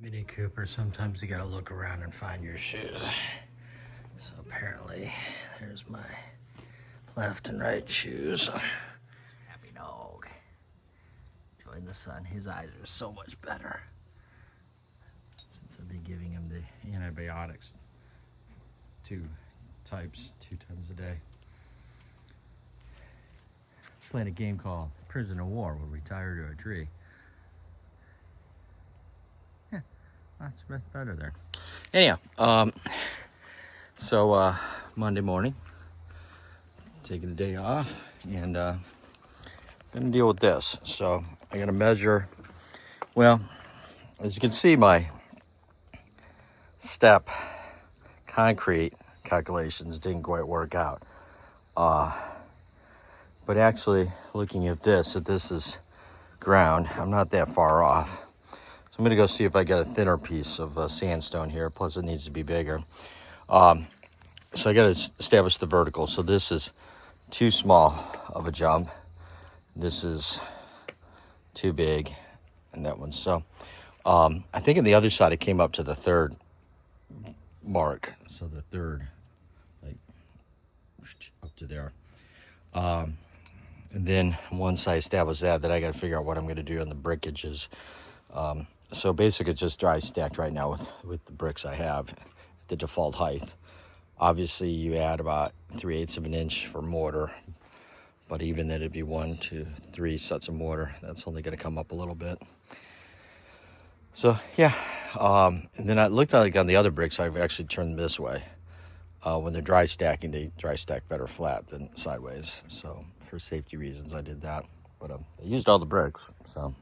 Mini Cooper, sometimes you gotta look around and find your shoes. So apparently, there's my left and right shoes. Happy dog. Enjoying the sun. His eyes are so much better since I've been giving him the antibiotics 2 times a day. Playing a game called Prisoner of War. We'll retire to a tree. That's better there. Anyhow, so Monday morning, taking the day off, and gonna deal with this. So I gotta measure. Well, as you can see, my step concrete calculations didn't quite work out. But actually, looking at this is ground. I'm not that far off. So I'm gonna go see if I got a thinner piece of sandstone here, plus it needs to be bigger. So I gotta establish the vertical. So this is too small of a jump. This is too big, and that one. So I think on the other side, it came up to the 3rd mark. So the 3rd, like up to there. And then once I establish that I gotta figure out what I'm gonna do on the brickages. So basically it's just dry stacked right now with the bricks I have at the default height. Obviously you add about 3/8 of an inch for mortar, but even then it'd be 1, 2, 3 sets of mortar. That's only gonna come up a little bit. So yeah, and then I looked like on the other bricks, I've actually turned them this way. When they're dry stacking, they dry stack better flat than sideways. So for safety reasons, I did that. But I used all the bricks, so.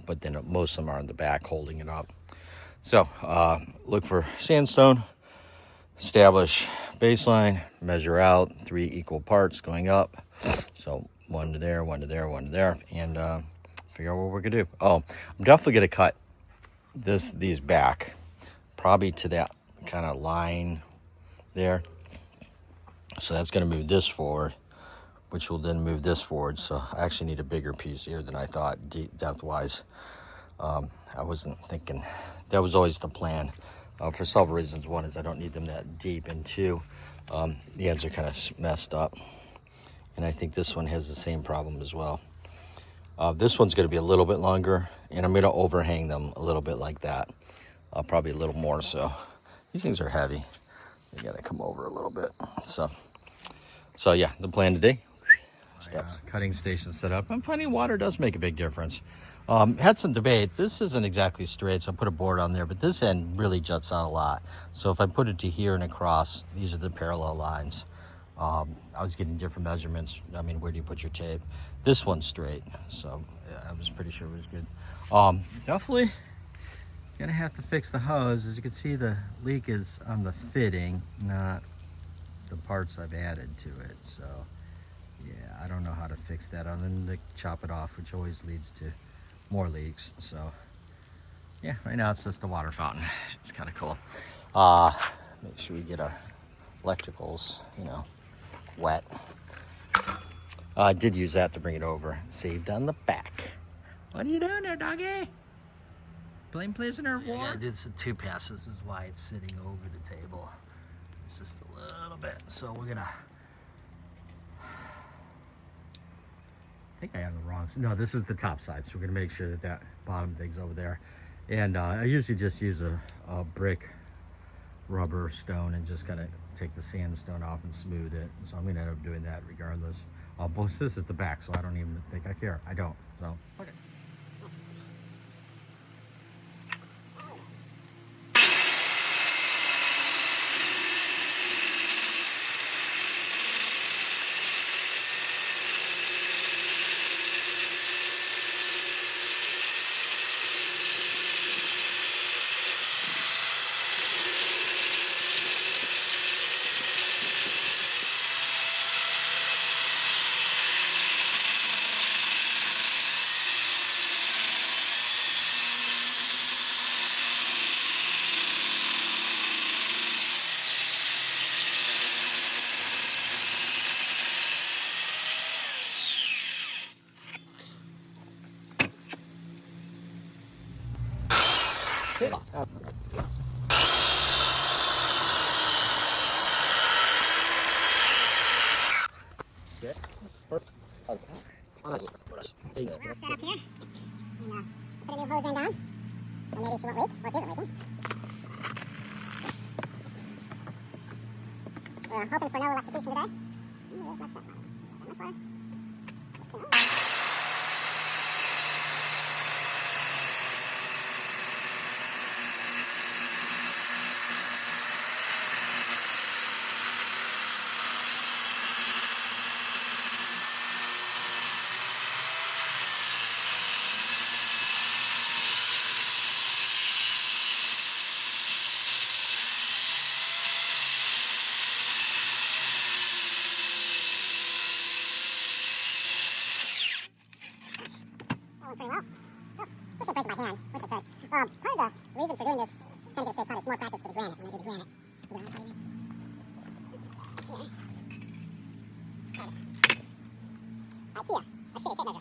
But then most of them are in the back holding it up. So look for sandstone, establish baseline, measure out 3 equal parts going up. So 1 to there, 1 to there, 1 to there, and figure out what we're gonna do. Oh, I'm definitely gonna cut these back, probably to that kind of line there. So that's gonna move this forward, which will then move this forward. So I actually need a bigger piece here than I thought, depth-wise. I wasn't thinking, that was always the plan for several reasons. One is I don't need them that deep, and 2, the ends are kind of messed up. And I think this one has the same problem as well. This one's gonna be a little bit longer, and I'm gonna overhang them a little bit like that. Probably a little more so. These things are heavy. They gotta come over a little bit. So yeah, the plan today. Cutting station set up, and plenty of water does make a big difference. Had some debate. This isn't exactly straight, so I put a board on there, but this end really juts out a lot. So if I put it to here and across, these are the parallel lines. I was getting different measurements. I mean, where do you put your tape? This one's straight, so yeah, I was pretty sure it was good. Definitely gonna have to fix the hose. As you can see, the leak is on the fitting, not the parts I've added to it. So yeah, I don't know how to fix that other than to chop it off, which always leads to more leaks. So yeah, right now it's just the water fountain. It's kind of cool. Make sure we get our electricals, wet. I did use that to bring it over. Saved on the back. What are you doing there, doggy? Playing prisoner of war? Yeah, I did some 2 passes. This is why it's sitting over the table. It's just a little bit. So we're gonna think I have the wrong. No, this is the top side. So we're gonna make sure that that bottom thing's over there. And I usually just use a brick rubber stone and just kind of take the sandstone off and smooth it. So I'm gonna end up doing that regardless. But this is the back, so I don't even think I care. I don't. So okay. We're all set up here. And, put a new hose end on, so maybe she won't leak. Well, she isn't leaking. We're hoping for no electrocution today. There's much stuff. Not much water. Pretty well. Still can't break my hand. Wish I could. Part of the reason for doing this, trying to get a straight cut, is more practice for the granite when I do the granite. IKEA. A shitty tape measure.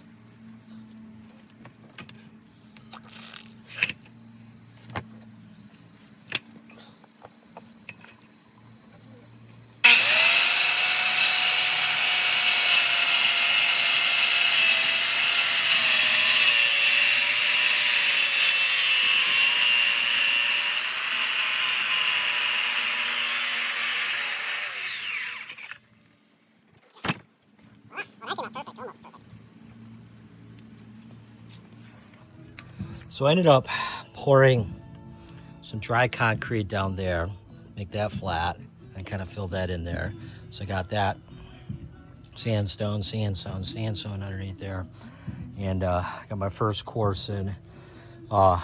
So I ended up pouring some dry concrete down there, make that flat, and kind of fill that in there. So I got that sandstone underneath there, and got my first course in. I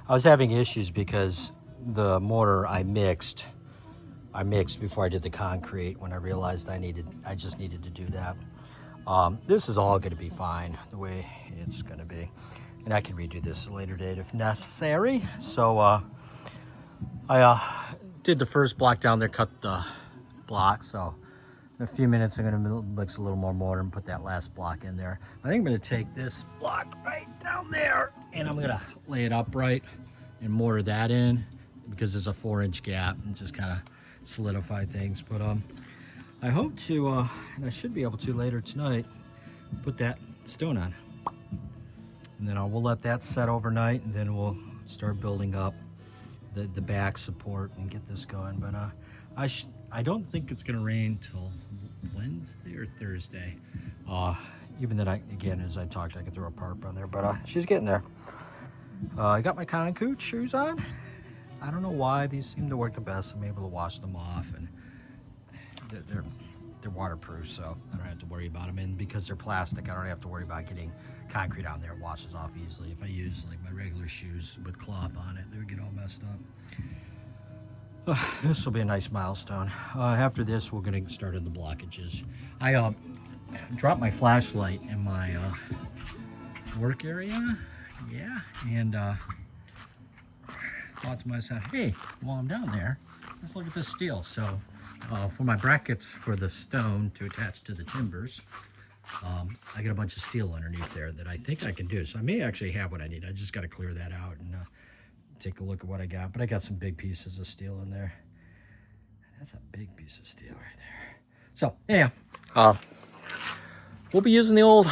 was having issues because the mortar I mixed before I did the concrete when I realized I just needed to do that. This is all going to be fine the way it's going to be. And I can redo this at a later date if necessary. So I did the first block down there, cut the block. So in a few minutes, I'm going to mix a little more mortar and put that last block in there. I think I'm going to take this block right down there and I'm going to lay it upright and mortar that in because there's a 4-inch gap and just kind of solidify things. But I hope to, and I should be able to later tonight, put that stone on. And then we'll let that set overnight, and then we'll start building up the back support and get this going. But I don't think it's gonna rain till Wednesday or Thursday. Even then, again, as I talked, I could throw a tarp on there, but she's getting there. I got my Concute shoes on. I don't know why these seem to work the best. I'm able to wash them off, and they're waterproof, so I don't have to worry about them. And because they're plastic, I don't have to worry about getting concrete on there. It washes off easily. If I use like my regular shoes with cloth on it, they would get all messed up. This will be a nice milestone. After this, we're gonna start in the blockages. I dropped my flashlight in my work area, yeah, and thought to myself, hey, while I'm down there, let's look at this steel. So for my brackets for the stone to attach to the timbers, I got a bunch of steel underneath there that I think I can do. So I may actually have what I need. I just got to clear that out and take a look at what I got. But I got some big pieces of steel in there. That's a big piece of steel right there. So anyhow, we'll be using the old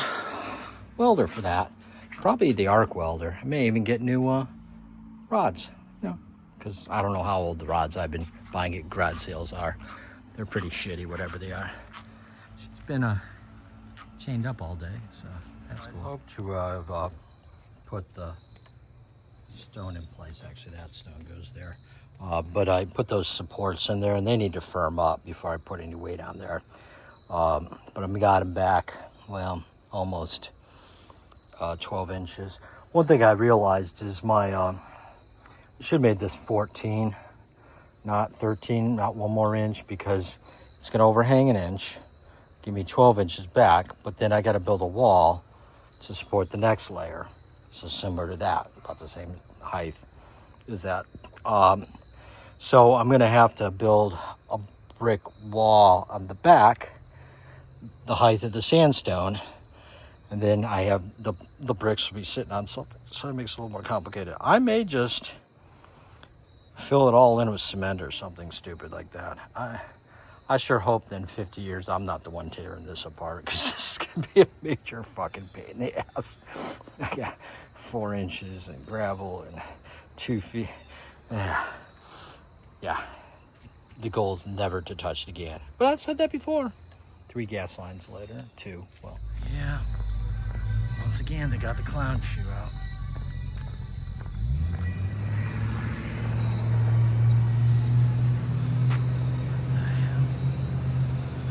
welder for that. Probably the arc welder. I may even get new rods, because I don't know how old the rods I've been buying at garage sales are. They're pretty shitty, whatever they are. It's been chained up all day, so that's cool. I hope to have put the stone in place. Actually, that stone goes there. But I put those supports in there, and they need to firm up before I put any weight on there. But I've got them back, well, almost 12 inches. One thing I realized is my, I should have made this 14, not 13, not one more inch, because it's going to overhang an inch, give me 12 inches back, but then I got to build a wall to support the next layer. So similar to that, about the same height as that. So I'm going to have to build a brick wall on the back, the height of the sandstone, and then I have the bricks will be sitting on something, so it makes it a little more complicated. I may just fill it all in with cement or something stupid like that. I sure hope that in 50 years I'm not the one tearing this apart, because this is going to be a major fucking pain in the ass. I got 4 inches and gravel and 2 feet. Yeah. The goal is never to touch it again. But I've said that before. 3 gas lines later, 2. Well, yeah. Once again, they got the clown shoe out.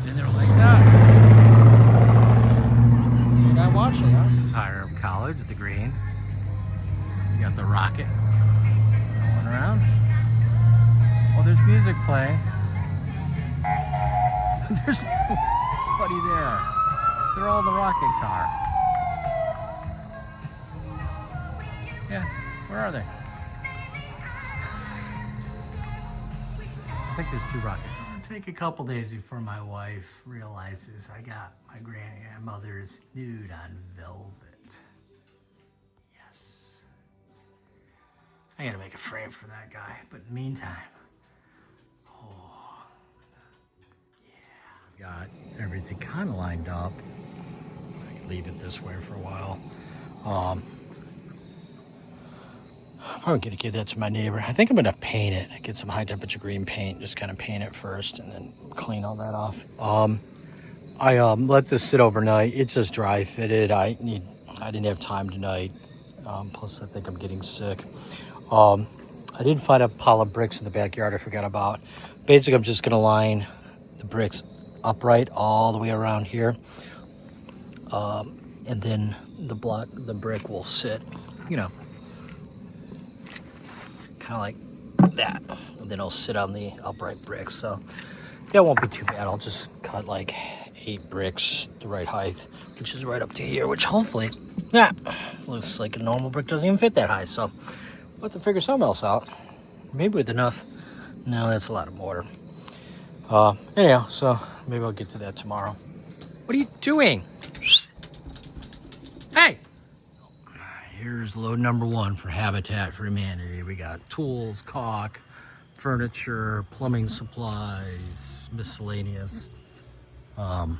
And they're like, stop. You're not watching us. This is Hiram College, the green. You got the rocket going around. Oh, there's music playing. There's nobody there. They're all in the rocket car. Yeah, where are they? I think there's 2 rocket cars. It'll take a couple days before my wife realizes I got my grandmother's nude on velvet. Yes. I gotta make a frame for that guy, but in the meantime, got everything kind of lined up. I can leave it this way for a while. Probably gonna give that to my neighbor. I think I'm gonna paint it. Get some high temperature green paint, just kind of paint it first and then clean all that off. I let this sit overnight. It's just dry fitted. I didn't have time tonight. Plus I think I'm getting sick. I did find a pile of bricks in the backyard I forgot about. Basically, I'm just gonna line the bricks upright all the way around here, and then the brick will sit, kind of like that, and then it'll sit on the upright brick. So that won't be too bad. I'll just cut like 8 bricks the right height, which is right up to here, which hopefully looks like a normal brick doesn't even fit that high. So we'll have to figure something else out, maybe with enough. No, that's a lot of mortar. Anyhow, so maybe I'll get to that tomorrow. What are you doing? Hey! Here's load number 1 for Habitat for Humanity. We got tools, caulk, furniture, plumbing supplies, miscellaneous. Got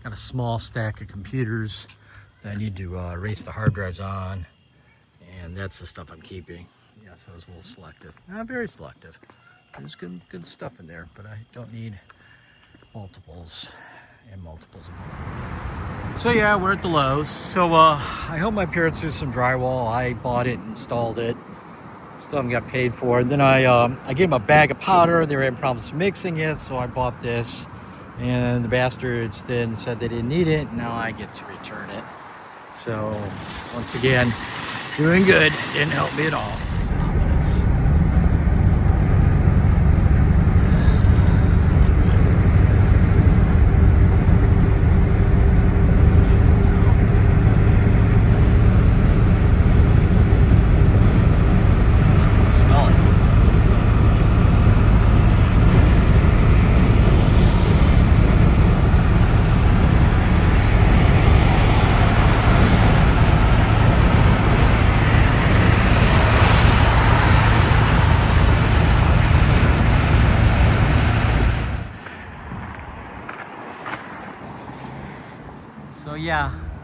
a small stack of computers that I need to erase the hard drives on. And that's the stuff I'm keeping. Yes, I was a little selective. Not very selective. There's good stuff in there, but I don't need multiples and multiples and multiples. So yeah, we're at the Lowe's. So I hope my parents do some drywall. I bought it, installed it, still haven't got paid for it. Then I gave them a bag of powder. They were having problems mixing it, so I bought this. And the bastards then said they didn't need it. Now I get to return it. So once again, doing good. Didn't help me at all.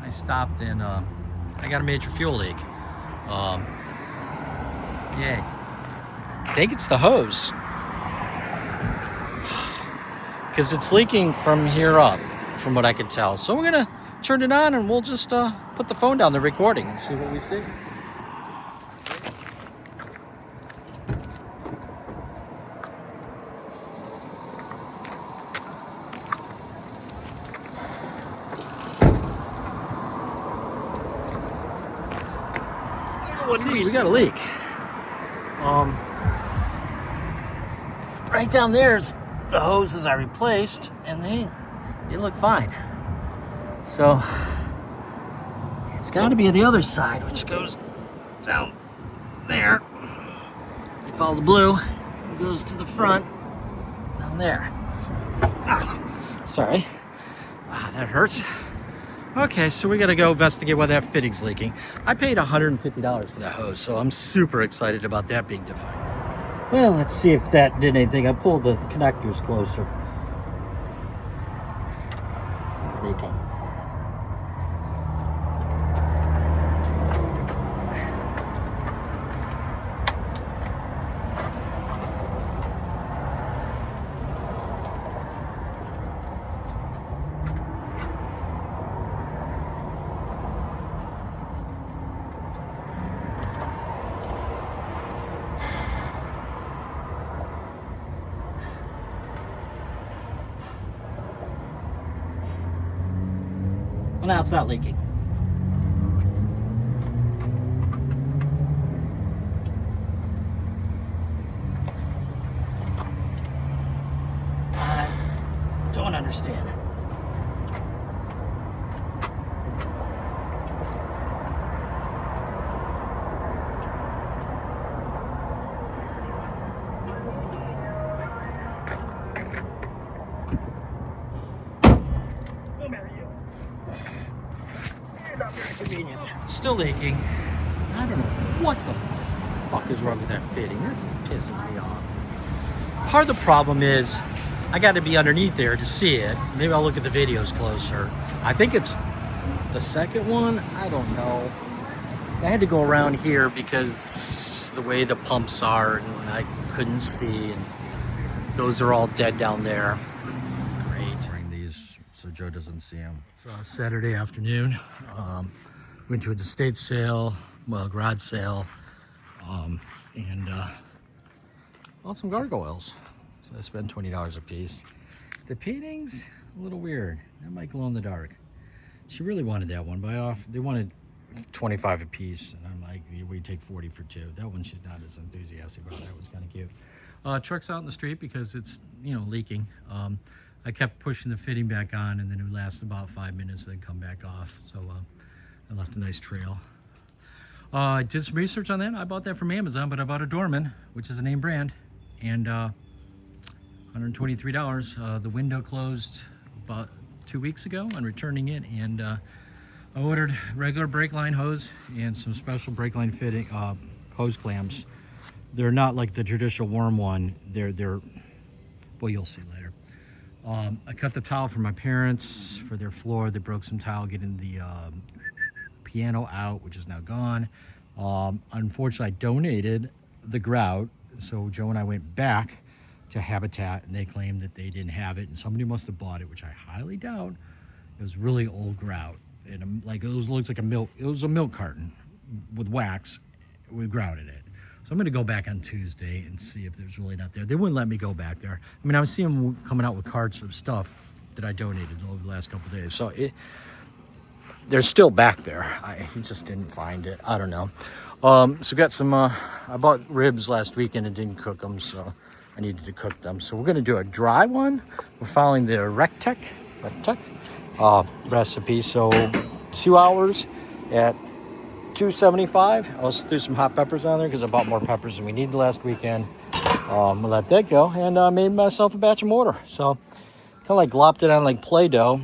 I stopped and I got a major fuel leak. Yay. I think it's the hose. Because it's leaking from here up, from what I could tell. So we're gonna turn it on and we'll just put the phone down, the recording, and see what we see. See, we got a leak. Right down there's the hoses I replaced, and they look fine. So it's got to be the other side, which goes down there. Follow the blue, it goes to the front down there. Sorry, that hurts. Okay, so we got to go investigate why that fitting's leaking. I paid $150 for that hose, so I'm super excited about that being defined. Well, let's see if that did anything. I pulled the connectors closer. It's not leaking. Well, now it's not leaking. I don't understand. I'll marry you. You're not very convenient. Still leaking. I don't know what the fuck is wrong with that fitting. That just pisses me off. Part of the problem is I got to be underneath there to see it. Maybe I'll look at the videos closer. I think it's the second one. I don't know. I had to go around here because the way the pumps are, and I couldn't see, and those are all dead down there. Great. Bring these so Joe doesn't see them. So Saturday afternoon, went to an estate sale, well, garage sale, and bought some gargoyles. So I spent $20 a piece. The paintings, a little weird. That might glow in the dark. She really wanted that one, but they wanted 25 a piece, and I'm like, we take 40 for two. That one she's not as enthusiastic about. That was kind of cute. Truck's out in the street because it's, leaking. I kept pushing the fitting back on, and then it would last about 5 minutes, then come back off. So I left a nice trail. I did some research on that. I bought that from Amazon, but I bought a Dorman, which is a name brand, and $123. The window closed about 2 weeks ago. I'm returning it, and I ordered regular brake line hose and some special brake line fitting hose clamps. They're not like the traditional worm one. They're well, you'll see later. I cut the tile for my parents for their floor. They broke some tile getting the piano out, which is now gone. Unfortunately, I donated the grout, so Joe and I went back to Habitat, and they claimed that they didn't have it, and somebody must have bought it, which I highly doubt. It was really old grout, and looks like it was a milk carton with wax with grout in it. So I'm going to go back on Tuesday and see if there's really not there. They wouldn't let me go back there. I mean, I was seeing them coming out with carts of stuff that I donated over the last couple of days. So they're still back there. I just didn't find it. I don't know. So got some, I bought ribs last weekend and didn't cook them, so I needed to cook them. So we're going to do a dry one. We're following the Rectech recipe. So 2 hours at $2.75. I'll threw some hot peppers on there because I bought more peppers than we needed last weekend. We'll let that go, and made myself a batch of mortar. So kind of like glopped it on like Play-Doh.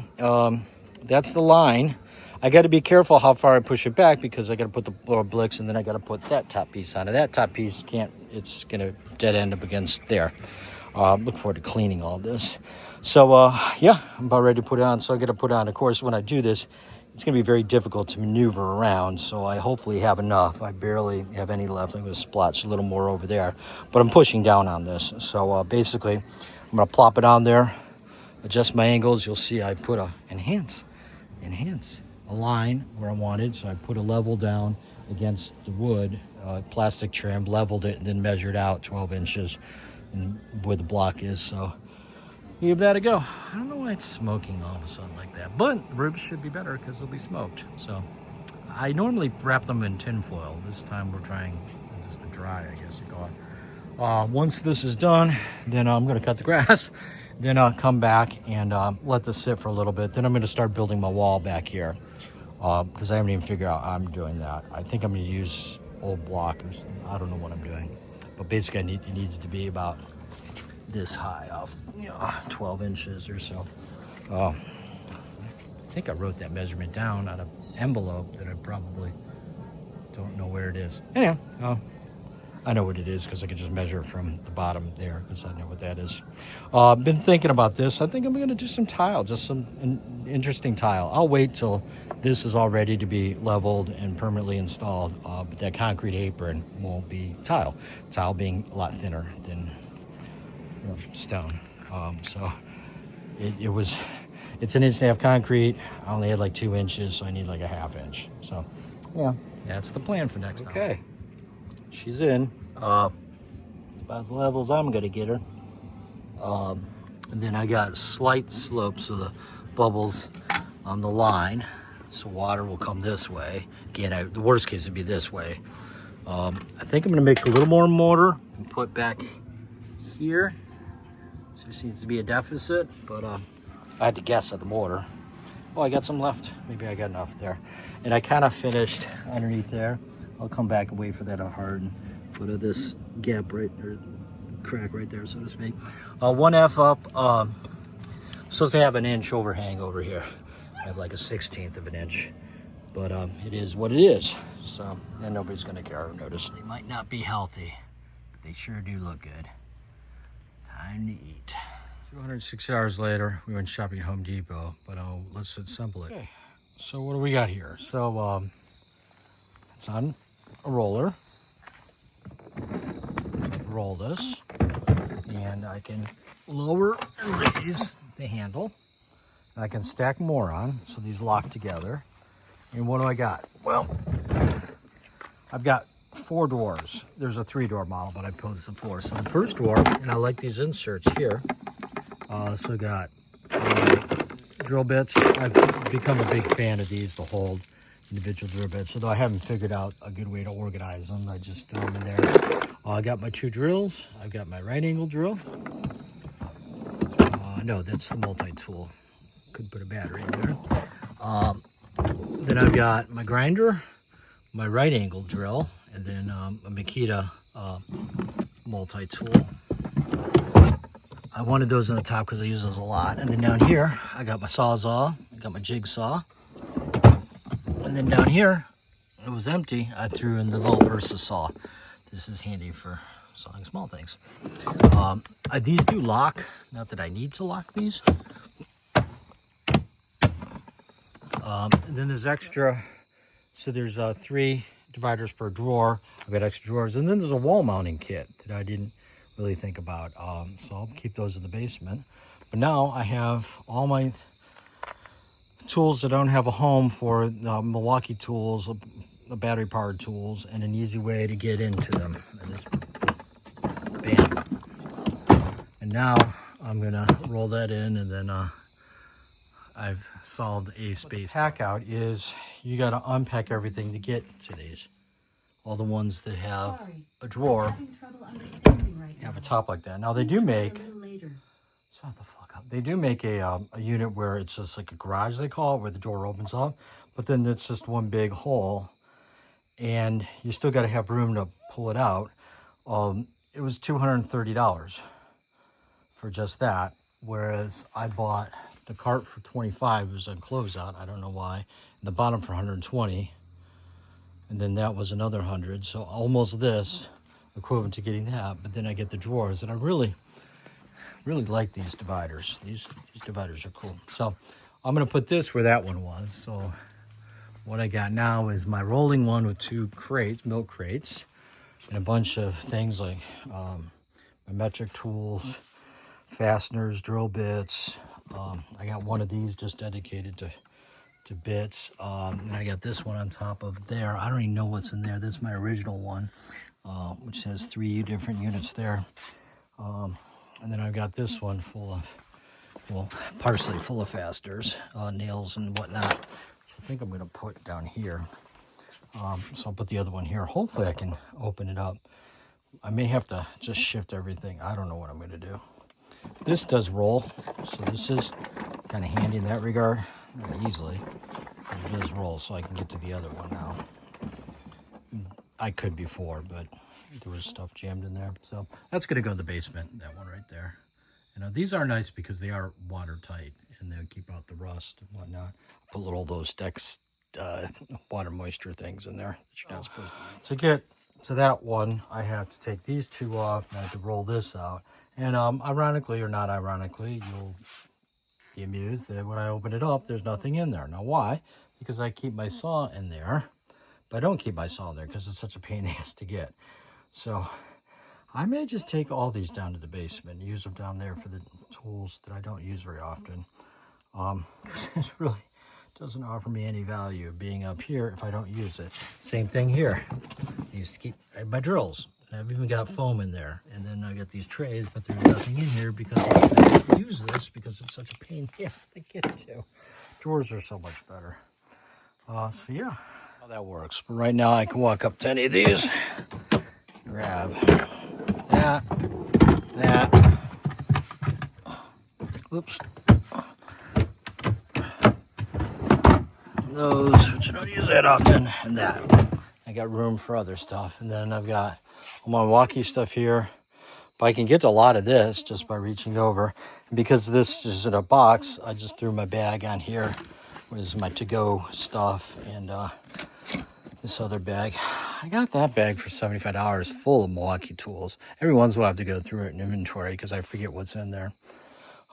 That's the line. I got to be careful how far I push it back because I got to put the lower bricks, and then I got to put that top piece on it. That top piece it's gonna dead end up against there. Look forward to cleaning all this. So yeah, I'm about ready to put it on. So I got to put it on. Of course, when I do this, it's going to be very difficult to maneuver around, so I hopefully have enough. I barely have any left. I'm going to splotch a little more over there, but I'm pushing down on this. So basically, I'm going to plop it on there, adjust my angles. You'll see I put a enhance a line where I wanted. So I put a level down against the wood, plastic trim, leveled it, and then measured out 12 inches and where the block is. So give that a go. I don't know why it's smoking all of a sudden like that, but the ribs should be better because they'll be smoked. So I normally wrap them in tin foil. This time we're trying just to dry, I guess you call it. Once this is done, then I'm going to cut the grass. Then I'll come back and let this sit for a little bit. Then I'm going to start building my wall back here because I haven't even figured out how I'm doing that. I think I'm going to use old block. I don't know what I'm doing, but basically it needs to be about this high off, 12 inches or so. I think I wrote that measurement down on an envelope that I probably don't know where it is. Anyhow, I know what it is because I can just measure from the bottom there because I know what that is. Been thinking about this. I think I'm going to do some tile, just some interesting tile. I'll wait till this is all ready to be leveled and permanently installed, but that concrete apron won't be tile. Tile being a lot thinner than stone. So it's an inch and a half concrete. I only had like 2 inches, so I need like a ½ inch. So yeah, that's the plan for next time. Okay, she's in. It's about as level as I'm gonna get her. And then I got slight slopes of the bubbles on the line, so water will come this way. Again, the worst case would be this way. I think I'm gonna make a little more mortar and put back here. So there seems to be a deficit, but I had to guess at the mortar. Oh, I got some left. Maybe I got enough there. And I kind of finished underneath there. I'll come back and wait for that to harden. Put this gap right, or crack right there, so to speak. 1F up. I'm supposed to have an inch overhang over here. I have like a 1/16 of an inch, but it is what it is. So, and nobody's gonna care or notice. They might not be healthy, but they sure do look good. Time to eat. 206 hours later, we went shopping at Home Depot, but let's assemble it. Okay. So what do we got here? So it's on a roller. Roll this, and I can lower and raise the handle. I can stack more on, so these lock together. And what do I got? Well, I've got 4 drawers. There's a 3-door model, but I posed the 4. So the first drawer, and I like these inserts here. So I got drill bits. I've become a big fan of these to hold individual drill bits, although I haven't figured out a good way to organize them. I just throw them in there. I got my 2 drills. I've got my right angle drill. No, that's the multi-tool. Could put a battery in there. Then I've got my grinder, my right angle drill, and then a Makita multi-tool. I wanted those on the top because I use those a lot. And then down here, I got my Sawzall. I got my jigsaw. And then down here, it was empty. I threw in the little Versa saw. This is handy for sawing small things. These do lock. Not that I need to lock these. And then there's extra. So there's 3 dividers per drawer. I've got extra drawers. And then there's a wall mounting kit that I didn't really think about. So I'll keep those in the basement. But now I have all my tools that don't have a home for, Milwaukee tools, the battery powered tools, and an easy way to get into them. Bam. And now I'm gonna roll that in, and then I've solved a space. Pack out is you got to unpack everything to get to these. All the ones that have a drawer have a top like that. Now they do make. Shut the fuck up. They do make a unit where it's just like a garage, they call it, where the door opens up, but then it's just one big hole, and you still got to have room to pull it out. It was $230 for just that, whereas I bought the cart for $25. It was on closeout. I don't know why. And the bottom for $120, and then that was another $100. So almost this equivalent to getting that. But then I get the drawers, and I really like these dividers. These dividers are cool. So I'm gonna put this where that one was. So what I got now is my rolling one with 2 crates, milk crates, and a bunch of things like my metric tools, fasteners, drill bits. I got one of these just dedicated to bits. And I got this one on top of there. I don't even know what's in there. This is my original one, which has 3 different units there. And then I've got this one full of, well, partially full of fasteners, nails and whatnot. Which I think I'm going to put down here. So I'll put the other one here. Hopefully I can open it up. I may have to just shift everything. I don't know what I'm going to do. This does roll, so this is kind of handy in that regard. Not easily, but it does roll, so I can get to the other one now. I could before, but there was stuff jammed in there. So that's going to go in the basement, that one right there. You know, these are nice because they are watertight, and they'll keep out the rust and whatnot. Put little those Dex water moisture things in there that you're not supposed to. To get to that one, I have to take these 2 off, and I have to roll this out. And ironically or not ironically, you'll be amused that when I open it up, there's nothing in there. Now, why? Because I keep my saw in there, but I don't keep my saw in there because it's such a pain in the ass to get. So I may just take all these down to the basement and use them down there for the tools that I don't use very often. Because it really doesn't offer me any value being up here if I don't use it. Same thing here. I used to keep my drills. I've even got foam in there, and then I got these trays, but there's nothing in here because I don't use this because it's such a pain in the ass to get to. Drawers are so much better. So yeah, how that works. But right now I can walk up to any of these, grab that. Oops. Those, which I don't use that often, and that. I got room for other stuff, and then I've got all my walkie stuff here. But I can get to a lot of this just by reaching over. And because this is in a box, I just threw my bag on here, where is my to-go stuff, and this other bag. I got that bag for $75 full of Milwaukee tools. Every once in a while I have to go through it in inventory because I forget what's in there.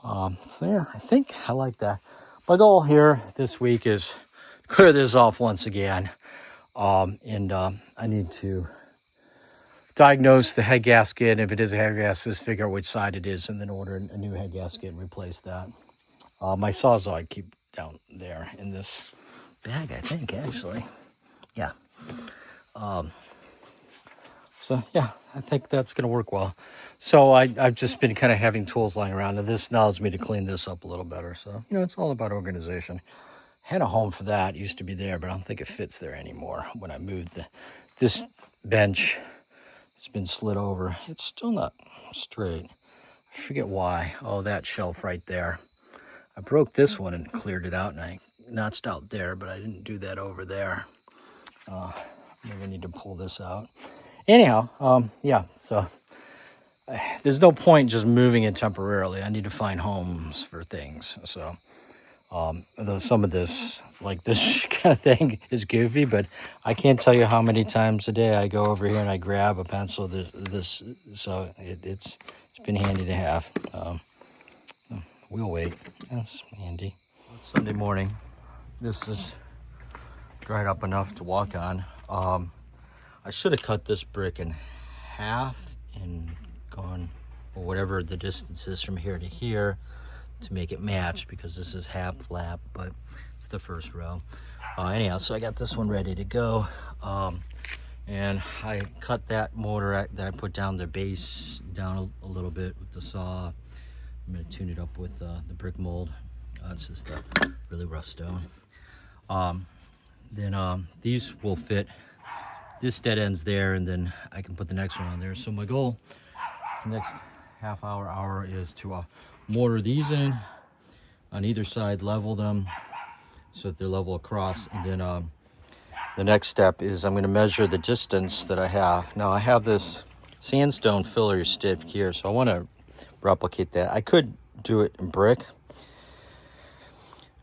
So yeah, I think I like that. My goal here this week is clear this off once again. I need to diagnose the head gasket, and if it is a head gasket, figure out which side it is, and then order a new head gasket and replace that. My Sawzall I keep down there in this bag, I think, actually. Yeah. So, yeah, I think that's going to work well. So I've just been kind of having tools lying around, and this allows me to clean this up a little better. So, you know, it's all about organization. Had a home for that. It used to be there, but I don't think it fits there anymore. When I moved this bench, it's been slid over. It's still not straight. I forget why. Oh, that shelf right there. I broke this one and cleared it out, and I notched out there, but I didn't do that over there. Maybe I need to pull this out. Anyhow, yeah, so there's no point just moving it temporarily. I need to find homes for things. So, though some of this, like this kind of thing, is goofy, but I can't tell you how many times a day I go over here and I grab a pencil. This so it's been handy to have. We'll wait. That's handy. It's Sunday morning. This is dried up enough to walk on. I should have cut this brick in half and gone, or whatever the distance is from here to here, to make it match, because this is half flap, but it's the first row. Anyhow, so I got this one ready to go. And I cut that mortar that I put down the base down a little bit with the saw. I'm going to tune it up with the brick mold. It's just a really rough stone. Then these will fit. This dead ends there, and then I can put the next one on there. So my goal the next half hour is to mortar these in on either side, level them so that they're level across, and then the next step is I'm going to measure the distance that I have. Now I have this sandstone filler stick here, so I want to replicate that. I could do it in brick,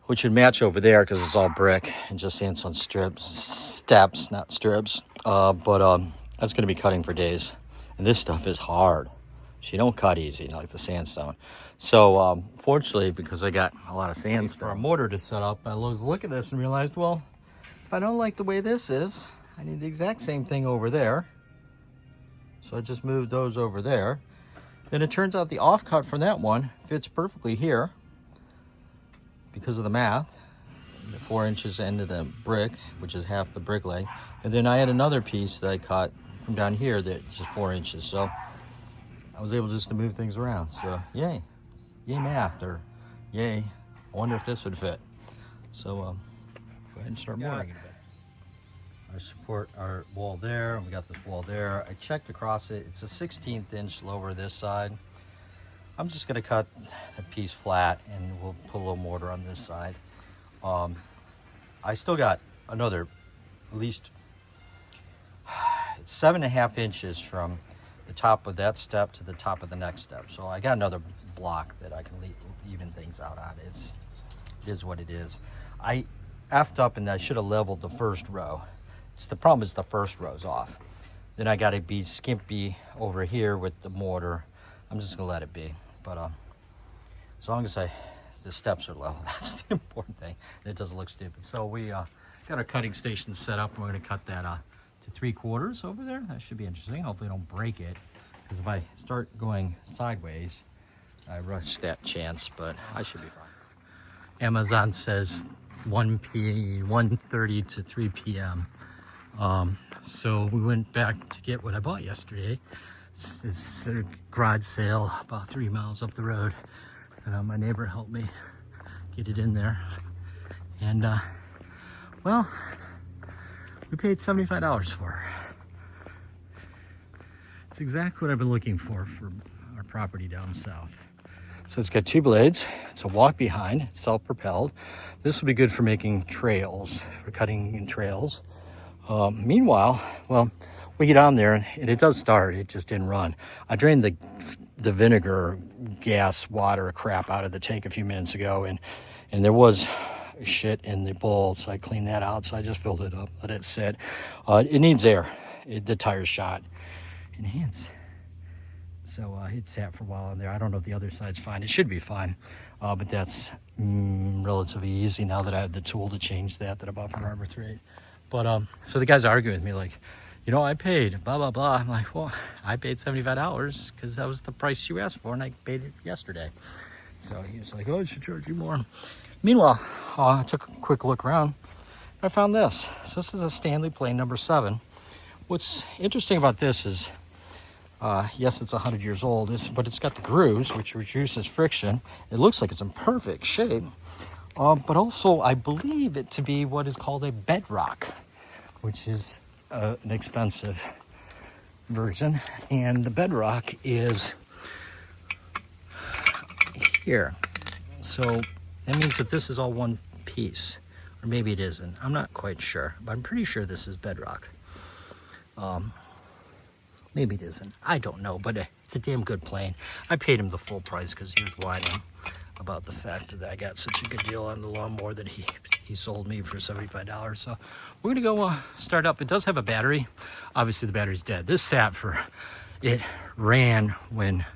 which would match over there because it's all brick and just sandstone steps, not strips. But that's going to be cutting for days, and this stuff is hard. So you don't cut easy like the sandstone. So fortunately, because I got a lot of sandstone for a mortar to set up, I was looking at this and realized, well, if I don't like the way this is, I need the exact same thing over there. So I just moved those over there. Then it turns out the offcut from that one fits perfectly here because of the math. The 4 inches into the brick, which is half the brick length. And then I had another piece that I cut from down here that's 4 inches. So I was able just to move things around. So yay. Yay math, or yay. I wonder if this would fit. So go ahead and start mooring it. I support our wall there. We got this wall there. I checked across it. It's a 1/16 inch lower this side. I'm just gonna cut the piece flat and we'll put a little mortar on this side. I still got another at least 7.5 inches from the top of that step to the top of the next step. So I got another block that I can even things out on. It is what it is. I effed up and I should have leveled the first row. The problem is the first row's off. Then I got to be skimpy over here with the mortar. I'm just gonna let it be. But as long as the steps are level, that's the important thing. And it doesn't look stupid. So we got our cutting station set up. We're gonna cut that to 3/4 over there. That should be interesting. Hopefully I don't break it. Because if I start going sideways, I rush that chance, but I should be fine. Amazon says 1:30 to 3 p.m. So we went back to get what I bought yesterday. It's a garage sale about 3 miles up the road. My neighbor helped me get it in there. And, well, we paid $75 for her. It's exactly what I've been looking for our property down south. So it's got 2 blades. It's a walk behind. It's self-propelled. This will be good for making trails, for cutting in trails. Meanwhile, well, we get on there and it does start. It just didn't run. I drained the vinegar, gas, water, crap out of the tank a few minutes ago, and there was shit in the bowl, so I cleaned that out. So I just filled it up, let it sit. It needs air. The tire's shot. Enhance. So it sat for a while in there. I don't know if the other side's fine. It should be fine, but that's relatively easy now that I have the tool to change that I bought from Harbor Freight. But so the guy's arguing with me like, you know, I paid blah blah blah. I'm like, well, I paid $75 because that was the price you asked for, and I paid it yesterday. So he was like, oh, I should charge you more. Meanwhile, I took a quick look around. I found this. So this is a Stanley Plane number 7. What's interesting about this is, yes, it's 100 years old, but it's got the grooves, which reduces friction. It looks like it's in perfect shape. But also, I believe it to be what is called a bedrock, which is an expensive version. And the bedrock is here. So that means that this is all one piece. Or maybe it isn't. I'm not quite sure. But I'm pretty sure this is bedrock. Maybe it isn't. I don't know. But it's a damn good plane. I paid him the full price because he was whining about the fact that I got such a good deal on the lawnmower that he sold me for $75. So we're gonna go start up. It does have a battery. Obviously the battery's dead. This sat for, it ran when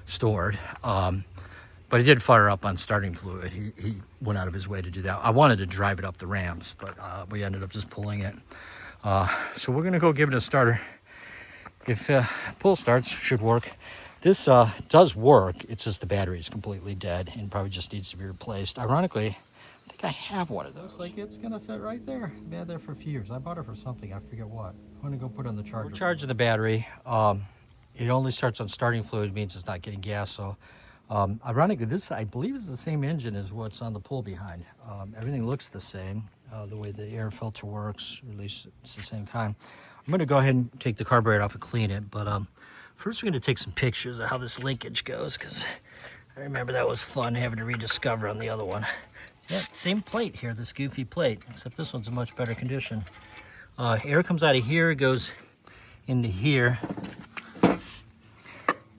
stored, but it did fire up on starting fluid. He went out of his way to do that. I wanted to drive it up the ramps, but we ended up just pulling it. So we're gonna go give it a starter. If pull starts, should work. This does work. It's just the battery is completely dead and probably just needs to be replaced. Ironically, I think I have one of those. Like, it's gonna fit right there. I've had that for a few years. I bought it for something. I forget what. I'm gonna go put it on the charger. We're charging the battery. It only starts on starting fluid, means it's not getting gas. So, ironically, this I believe is the same engine as what's on the pull behind. Everything looks the same. The way the air filter works, or at least it's the same kind. I'm gonna go ahead and take the carburetor off and clean it, but first we're gonna take some pictures of how this linkage goes, because I remember that was fun having to rediscover on the other one. Yeah, same plate here, this goofy plate, except this one's in much better condition. Air comes out of here, goes into here.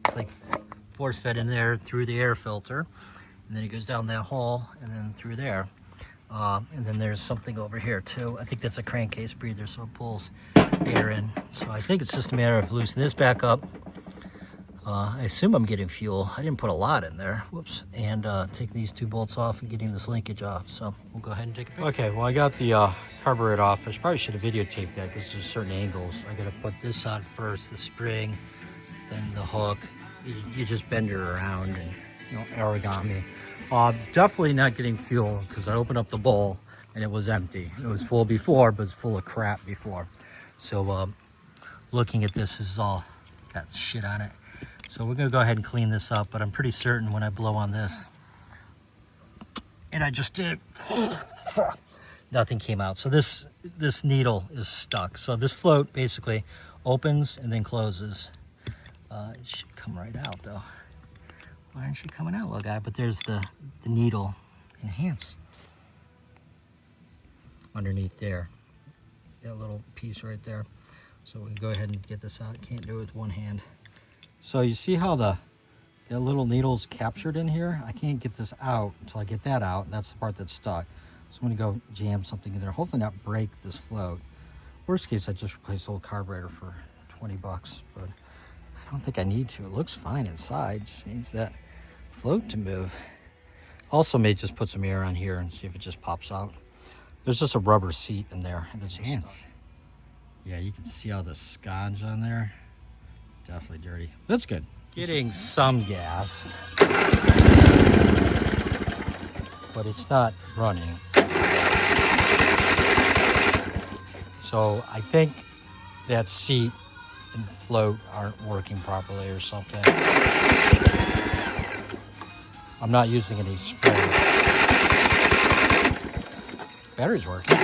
It's like force fed in there through the air filter, and then it goes down that hole and then through there. And then there's something over here too. I think that's a crankcase breather, so it pulls air in. So I think it's just a matter of loosening this back up, I assume I'm getting fuel. I didn't put a lot in there. Whoops. And taking these 2 bolts off and getting this linkage off. So we'll go ahead and take a picture. Okay, well, I got the carburetor off. I probably should have videotaped that because there's certain angles. I got to put this on first, the spring, then the hook. You just bend it around and, you know, origami. Definitely not getting fuel because I opened up the bowl and it was empty. It was full before, but it's full of crap before. So looking at this is all got shit on it. So we're gonna go ahead and clean this up, but I'm pretty certain when I blow on this, and I just did, nothing came out. So this needle is stuck. So this float basically opens and then closes. It should come right out though. Why aren't you coming out, little guy? But there's the needle enhance underneath there. That little piece right there. So we can go ahead and get this out. Can't do it with one hand. So you see how the little needle's captured in here? I can't get this out until I get that out. That's the part that's stuck. So I'm gonna go jam something in there. Hopefully not break this float. Worst case, I just replace the whole carburetor for 20 bucks, but I don't think I need to. It looks fine inside, just needs that float to move. Also may just put some air on here and see if it just pops out. There's just a rubber seat in there and it's just, yeah, you can see all the sconge on there. Definitely dirty. That's good. Getting some gas, but it's not running. So I think that seat and float aren't working properly or something. I'm not using any spray. Battery's working.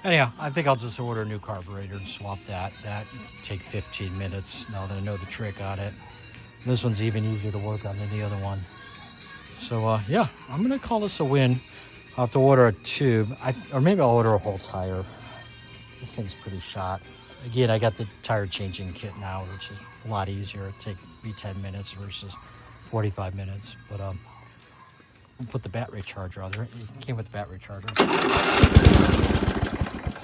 Anyhow, I think I'll just order a new carburetor and swap that. That take 15 minutes now that I know the trick on it. This one's even easier to work on than the other one. So yeah, I'm gonna call this a win. I'll have to order a tube, or maybe I'll order a whole tire. This thing's pretty shot. Again, I got the tire changing kit now, which is a lot easier. It'll take me 10 minutes versus 45 minutes. But we'll put the battery charger on there. It came with the battery charger.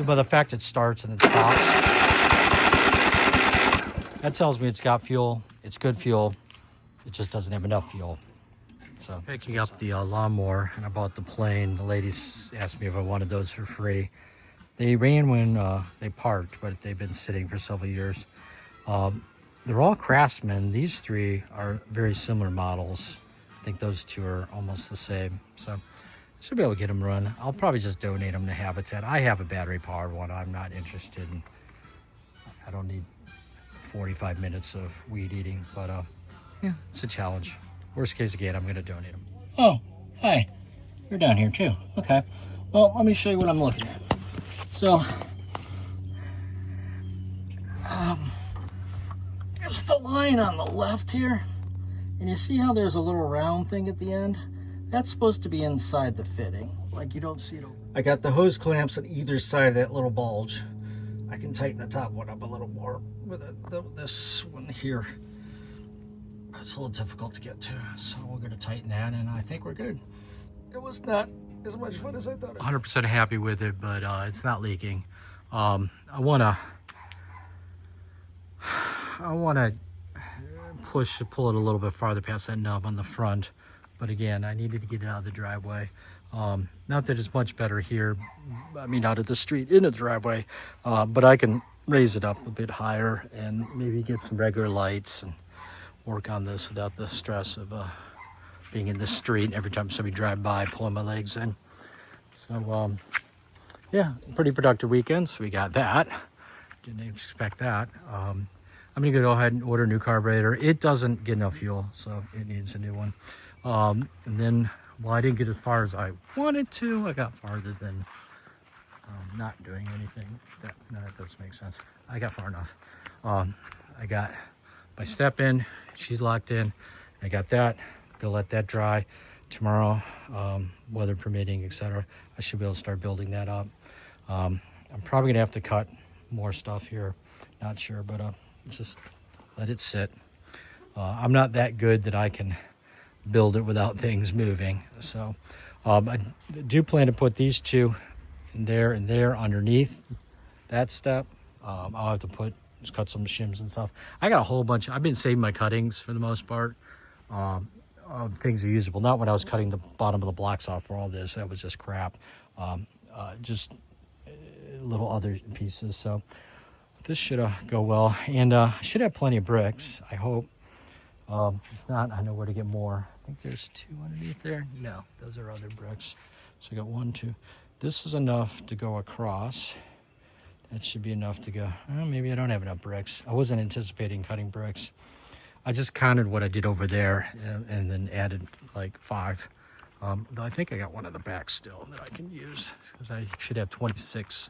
But the fact it starts and it stops, that tells me it's got fuel. It's good fuel. It just doesn't have enough fuel. So picking up the lawnmower, and I bought the plane. The ladies asked me if I wanted those for free. They ran when they parked, but they've been sitting for several years. They're all Craftsman. These 3 are very similar models. I think those 2 are almost the same. So should be able to get them run. I'll probably just donate them to Habitat. I have a battery powered one. I'm not interested in, I don't need 45 minutes of weed eating, but yeah, it's a challenge. Worst case again, I'm gonna donate them. Oh, hi, you're down here too. Okay, well, let me show you what I'm looking at. So, it's the line on the left here, and you see how there's a little round thing at the end? That's supposed to be inside the fitting, like you don't see it. I got the hose clamps on either side of that little bulge. I can tighten the top one up a little more with this one here. It's a little difficult to get to, so we're going to tighten that, and I think we're good. It was not as much fun as I thought. 100% happy with it, but it's not leaking. I want to pull it a little bit farther past that nub on the front. But again, I needed to get it out of the driveway. Not that it's much better here, I mean out of the street, in the driveway, but I can raise it up a bit higher and maybe get some regular lights and work on this without the stress of being in the street every time somebody drive by, pulling my legs in. So yeah, pretty productive weekend, so we got that. Didn't expect that. I'm gonna go ahead and order a new carburetor. It doesn't get enough fuel, so it needs a new one. And then, well, I didn't get as far as I wanted to. I got farther than not doing anything. That does make sense. I got far enough. I got my step in, she's locked in. I got that. Gonna let that dry tomorrow, weather permitting, etc. I should be able to start building that up. I'm probably gonna have to cut more stuff here. Not sure, but just let it sit. I'm not that good that I can build it without things moving. So I do plan to put these two in there and there underneath that step. I'll have to just cut some shims and stuff. I got a whole bunch. I've been saving my cuttings for the most part. Things are usable. Not when I was cutting the bottom of the blocks off for all this. That was just crap. Just little other pieces. So this should go well. And I should have plenty of bricks, I hope. If not, I know where to get more. I think there's 2 underneath there. No, those are other bricks. So I got 1, 2. This is enough to go across. That should be enough to go. Well, maybe I don't have enough bricks. I wasn't anticipating cutting bricks. I just counted what I did over there and then added like 5. Though I think I got one in the back still that I can use because I should have 26